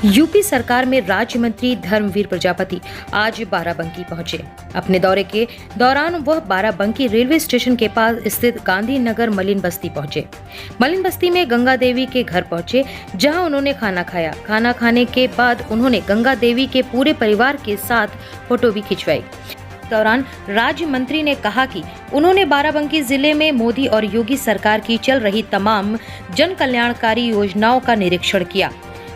UP सरकार में राज्य मंत्री धर्मवीर प्रजापति आज बाराबंकी पहुंचे। अपने दौरे के दौरान वह बाराबंकी रेलवे स्टेशन के पास स्थित गांधी नगर मलिन बस्ती पहुंचे। मलिन बस्ती में गंगा देवी के घर पहुंचे, जहां उन्होंने खाना खाया। खाना खाने के बाद उन्होंने गंगा देवी के पूरे परिवार के साथ फोटो भी खिंचवाई। दौरान राज्य मंत्री ने कहा कि उन्होंने बाराबंकी जिले में मोदी और योगी सरकार की चल रही तमाम जन कल्याणकारी योजनाओं का निरीक्षण किया।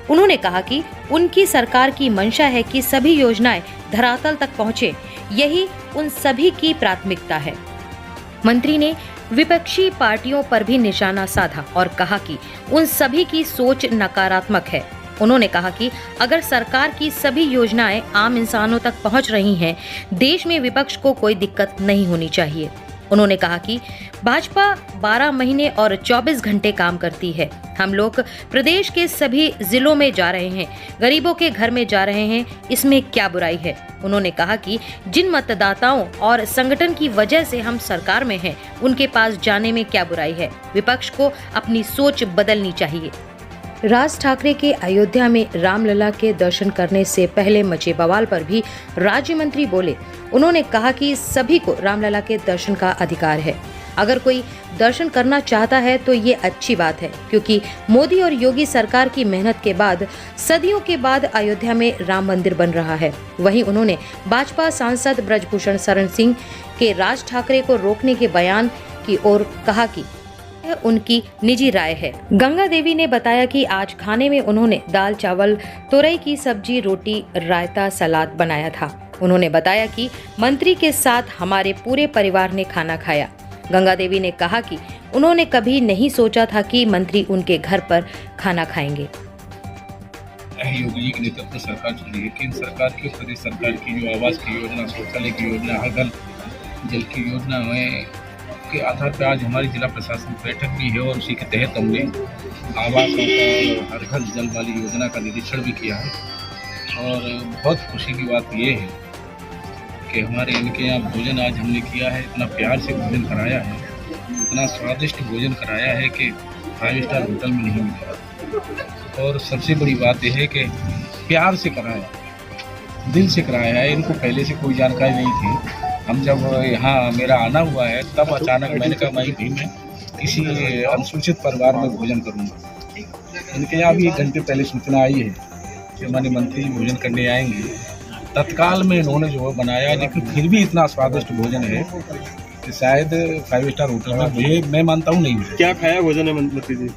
उन्होंने कहा कि उनकी सरकार की मंशा है कि सभी योजनाएं धरातल तक पहुंचे, यही उन सभी की प्राथमिकता है। मंत्री ने विपक्षी पार्टियों पर भी निशाना साधा और कहा कि उन सभी की सोच नकारात्मक है। उन्होंने कहा कि अगर सरकार की सभी योजनाएं आम इंसानों तक पहुंच रही हैं, देश में विपक्ष को कोई दिक्कत नहीं होनी चाहिए। उन्होंने कहा कि भाजपा 12 महीने और 24 घंटे काम करती है। हम लोग प्रदेश के सभी जिलों में जा रहे हैं, गरीबों के घर में जा रहे हैं, इसमें क्या बुराई है। उन्होंने कहा कि जिन मतदाताओं और संगठन की वजह से हम सरकार में हैं, उनके पास जाने में क्या बुराई है। विपक्ष को अपनी सोच बदलनी चाहिए। राज ठाकरे के अयोध्या में रामलला के दर्शन करने से पहले मचे बवाल पर भी राज्य मंत्री बोले। उन्होंने कहा कि सभी को रामलला के दर्शन का अधिकार है। अगर कोई दर्शन करना चाहता है तो ये अच्छी बात है, क्योंकि मोदी और योगी सरकार की मेहनत के बाद सदियों के बाद अयोध्या में राम मंदिर बन रहा है। वहीं उन्होंने भाजपा सांसद ब्रजभूषण शरण सिंह के राज ठाकरे को रोकने के बयान की ओर कहा कि यह उनकी निजी राय है। गंगा देवी ने बताया कि आज खाने में उन्होंने दाल चावल, तोरई की सब्जी, रोटी, रायता, सलाद बनाया था। उन्होंने बताया कि मंत्री के साथ हमारे पूरे परिवार ने खाना खाया। गंगा देवी ने कहा कि उन्होंने कभी नहीं सोचा था कि मंत्री उनके घर पर खाना खाएंगे। योगी जी के नेतृत्व सरकार चल रही है। केंद्र सरकार की, प्रदेश सरकार की जो आवास की योजना, शौचालय की योजना, हर घर जल की योजना है के आधार पर आज हमारी जिला प्रशासन बैठक भी है और उसी के तहत हमने आवास और हर घर जल वाली योजना का निरीक्षण भी किया है। और बहुत खुशी की बात ये है कि हमारे इनके यहाँ भोजन आज हमने किया है, इतना प्यार से भोजन कराया है, इतना स्वादिष्ट भोजन कराया है कि 5 स्टार होटल में नहीं मिला। और सबसे बड़ी बात यह है कि प्यार से कराया, दिल से कराया है। इनको पहले से कोई जानकारी नहीं थी। हम जब यहाँ मेरा आना हुआ है तब अचानक मैंने कहा मैं किसी अनुसूचित परिवार में भोजन करूँगा। इनके यहाँ भी 1 घंटे पहले सूचना आई है कि हमारे मंत्री भोजन करने आएंगे। तत्काल में इन्होंने जो बनाया, लेकिन फिर भी इतना स्वादिष्ट भोजन है कि शायद 5 स्टार होटल में मुझे मैं मानता हूँ नहीं मिला। क्या खाया भोजन है मंत्री जी?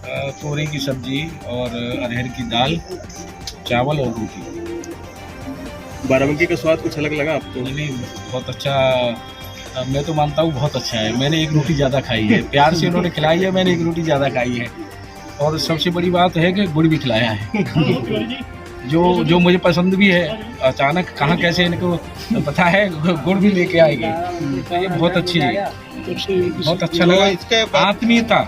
तोरई की सब्जी और अरहर की दाल, चावल और रोटी। बाराबंकी का स्वाद कुछ अलग लगा आपको? नहीं, बहुत अच्छा। मैं तो मानता हूँ बहुत अच्छा है। मैंने 1 रोटी ज़्यादा खाई है, प्यार से उन्होंने खिलाई है, मैंने 1 रोटी ज़्यादा खाई है। और सबसे बड़ी बात है कि गुड़ भी खिलाया है जो मुझे पसंद भी है। अचानक कहाँ कैसे इनको पता है, गुड़ भी लेके आएंगे, तो ये बहुत अच्छी है, बहुत अच्छा लगा। आत्मीयता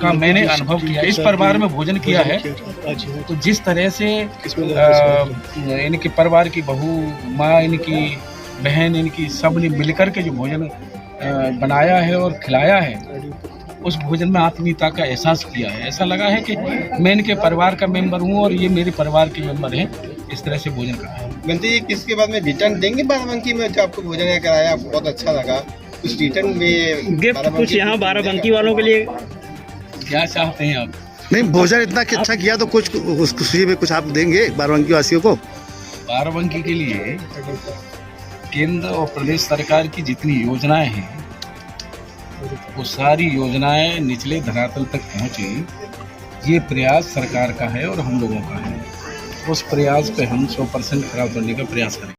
का मैंने अनुभव किया, इस परिवार में भोजन किया है तो जिस तरह से इनके परिवार की बहू, माँ, इनकी बहन, इनकी सब ने मिलकर के जो भोजन बनाया है और खिलाया है, उस भोजन में आत्मीयता का एहसास किया है। ऐसा लगा है कि मैं इनके परिवार का मेंबर हूँ और ये मेरे परिवार के मेंबर हैं। इस तरह से भोजन कराया। मंत्री जी, किसके बाद में रिटर्न देंगे बाराबंकी में? जो आपको भोजन कराया बहुत अच्छा लगा, कुछ रिटर्न में गिफ्ट कुछ यहाँ बाराबंकी वालों के लिए क्या चाहते हैं आप? नहीं, भोजन इतना अच्छा किया तो कुछ उस खुशी में कुछ आप देंगे बाराबंकी वासियों को? बाराबंकी के लिए केंद्र और प्रदेश सरकार की जितनी योजनाएं हैं, वो सारी योजनाएं निचले धरातल तक पहुंचे, ये प्रयास सरकार का है और हम लोगों का है। उस प्रयास पे हम 100% खरा उतरने का प्रयास करेंगे।